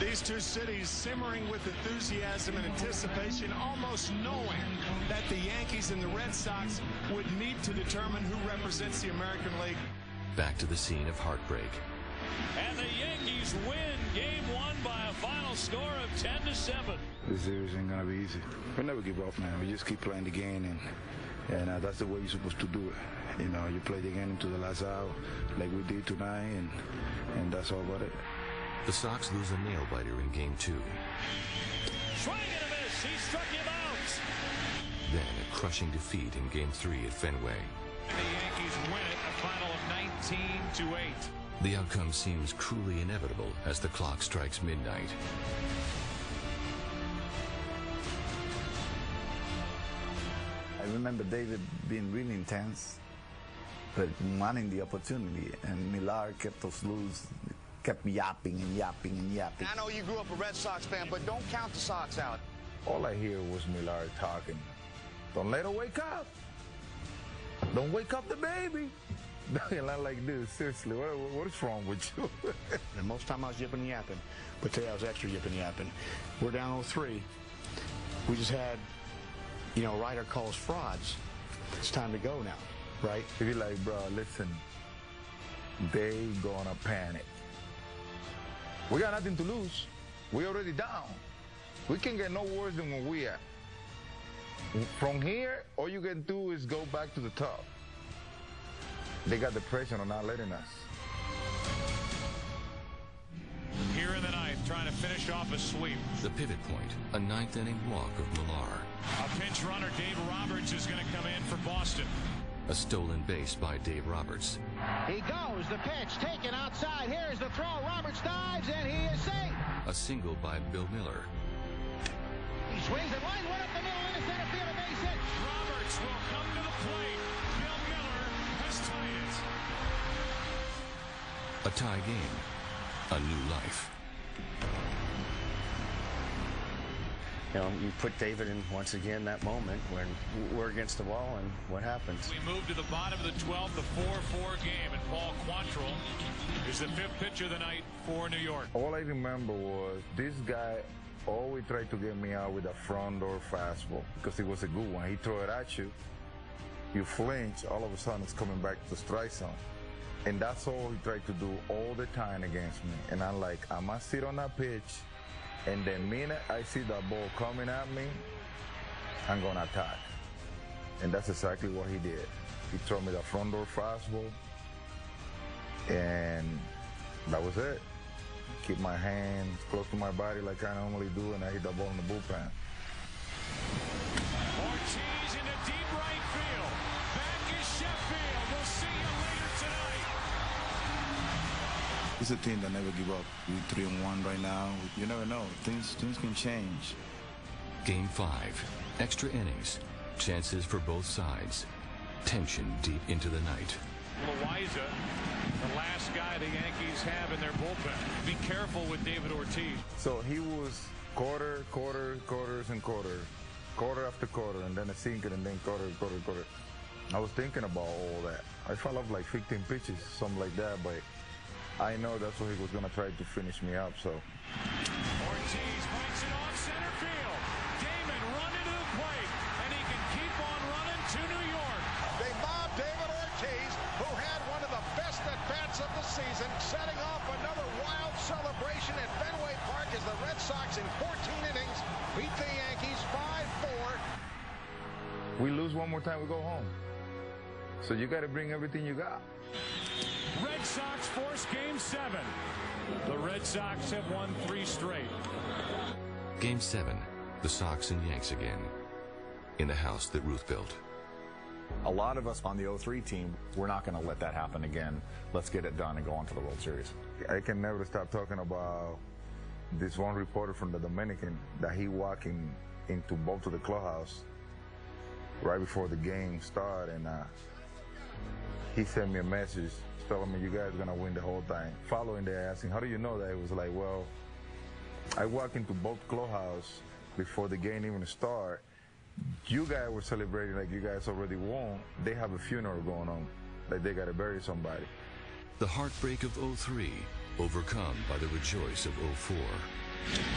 These two cities simmering with enthusiasm and anticipation, almost knowing that the Yankees and the Red Sox would meet to determine who represents the American League. Back to the scene of heartbreak. And the Yankees win Game 1 by a final score of 10-7. This series ain't gonna be easy. We never give up, man. We just keep playing the game, and that's the way you're supposed to do it. You know, you play the game into the last hour, like we did tonight, and that's all about it. The Sox lose a nail-biter in Game 2. Swing and a miss. He struck him out. Then a crushing defeat in Game 3 at Fenway. And the Yankees win it, a final of 19-8. The outcome seems cruelly inevitable as the clock strikes midnight. I remember David being really intense, but wanting the opportunity, and Millar kept us loose, kept yapping and yapping and yapping. I know you grew up a Red Sox fan, but don't count the Sox out. All I hear was Millar talking. Don't let her wake up. Don't wake up the baby. Not like this. Seriously, what is wrong with you? And most time I was yipping and yapping, but today I was extra yipping and yapping. We're down 0-3. We just had, you know, Ryder calls frauds. It's time to go now, right? If you're like, bro, listen, they gonna panic. We got nothing to lose. We already down. We can get no worse than where we at. From here, all you can do is go back to the top. They got the pressure on not letting us. Here in the ninth, trying to finish off a sweep. The pivot point, a ninth-inning walk of Millar. A pinch runner, Dave Roberts, is going to come in for Boston. A stolen base by Dave Roberts. He goes, the pitch taken outside. Here's the throw. Roberts dives, and he is safe. A single by Bill Miller. He swings and lines one up the middle into center field, a base hit. Roberts will come to the plate. Bill Miller has tied it. A tie game, a new life. You know, you put David in once again that moment when we're against the wall, and what happens? We move to the bottom of the 12th, the 4-4 game, and Paul Quantrill is the fifth pitcher of the night for New York. All I remember was this guy always tried to get me out with a front door fastball because it was a good one. He throw it at you, you flinch, all of a sudden it's coming back to the strike zone. And that's all he tried to do all the time against me. And I'm like, I must sit on that pitch, and the minute I see that ball coming at me, I'm going to attack. And that's exactly what he did. He threw me the front door fastball, and that was it. Keep my hands close to my body like I normally do, and I hit the ball in the bullpen. Ortiz into deep right field. Back is Sheffield. We'll see you later tonight. It's a team that never give up. We're 3-1 right now. You never know. Things can change. Game 5, extra innings, chances for both sides, tension deep into the night. Loaiza, the last guy the Yankees have in their bullpen. Be careful with David Ortiz. So he was quarters, and quarter after quarter, and then a sinker, and then quarter. I was thinking about all that. I fell off like 15 pitches, something like that, but I know that's what he was going to try to finish me up, so. Ortiz bites it off center field. Damon run into the plate, and he can keep on running to New York. They mobbed David Ortiz, who had one of the best at-bats of the season, setting off another wild celebration at Fenway Park as the Red Sox in 14 innings beat the Yankees 5-4. We lose one more time, we go home. So you got to bring everything you got. Red Sox force Game 7. The Red Sox have won 3 straight. Game 7, the Sox and Yanks again, in the house that Ruth built. A lot of us on the 03 team, we're not going to let that happen again. Let's get it done and go on to the World Series. I can never stop talking about this one reporter from the Dominican that he walking into both of the clubhouse right before the game started, and he sent me a message telling me, you guys are going to win the whole time. Following that, asking, how do you know that? It was like, well, I walked into both clubhouse before the game even started. You guys were celebrating like you guys already won. They have a funeral going on, like they got to bury somebody. The heartbreak of 03, overcome by the rejoice of 04.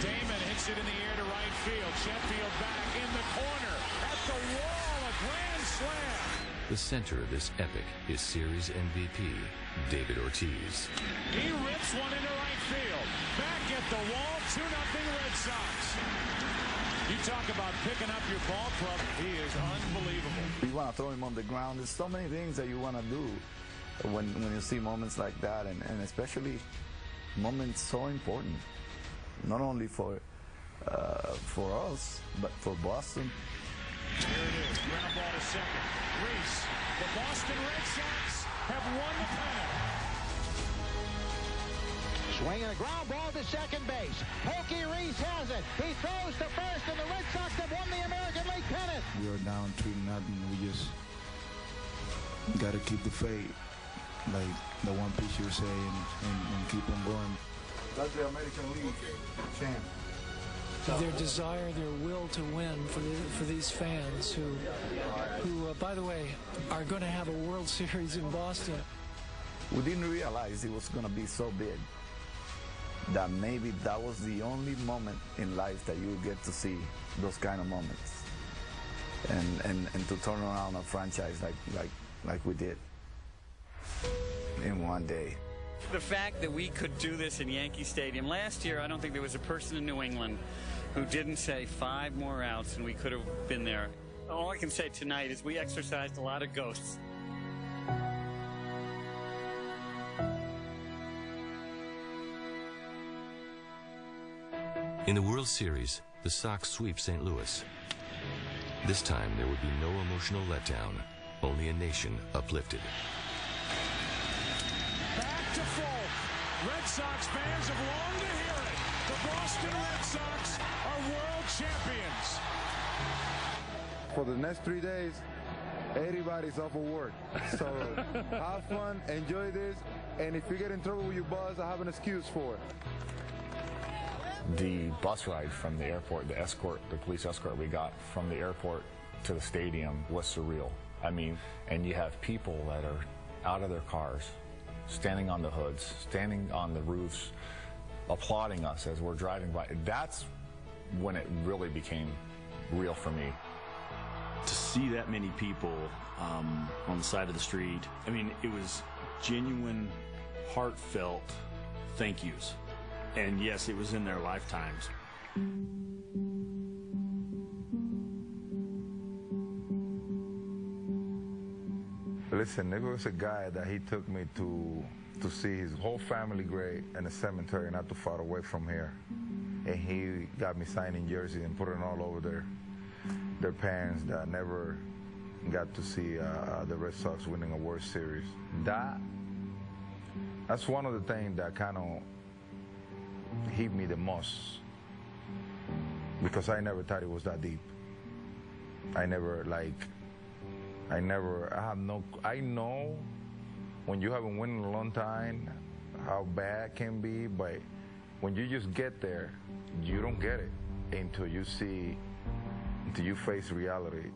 Damon hits it in the air to right field. Sheffield back in the corner. At the wall, a grand slam. The center of this epic is Series MVP, David Ortiz. He rips one into right field. Back at the wall, 2-0 Red Sox. You talk about picking up your ball club. He is unbelievable. You want to throw him on the ground. There's so many things that you want to do when you see moments like that, and especially moments so important, not only for us, but for Boston. Here it is. Ground ball to second. Reese. The Boston Red Sox have won the pennant. Swinging a ground ball to second base. Pokey Reese has it. He throws to first, and the Red Sox have won the American League pennant. We are down 3-0. We just got to keep the faith, like the one piece you were saying, and keep on going. That's the American League champ. Their desire, their will to win for these fans who by the way, are going to have a World Series in Boston. We didn't realize it was going to be so big that maybe that was the only moment in life that you get to see those kind of moments, and to turn around a franchise like we did in one day. The fact that we could do this in Yankee Stadium last year, I don't think there was a person in New England who didn't say 5 more outs and we could have been there. All I can say tonight is we exercised a lot of ghosts. In the World Series, the Sox sweep St. Louis. This time, there would be no emotional letdown, only a nation uplifted. Back to Folk. Red Sox fans have longed to hear it. The Boston Red Sox are world champions. For the next 3 days, everybody's off of work. So have fun, enjoy this, and if you get in trouble with your boss, I have an excuse for it. The bus ride from the airport, the escort, the police escort we got from the airport to the stadium was surreal. I mean, and you have people that are out of their cars, standing on the hoods, standing on the roofs, applauding us as we're driving by. That's when it really became real for me. To see that many people on the side of the street, I mean, it was genuine, heartfelt thank yous. And yes, it was in their lifetimes. Listen, there was a guy that he took me to see his whole family grave in a cemetery not too far away from here. And he got me signing jerseys and put it all over their parents that never got to see the Red Sox winning a World Series. That's one of the things that kind of hit me the most, because I never thought it was that deep. I know when you haven't won in a long time how bad it can be, but when you just get there, you don't get it until you face reality.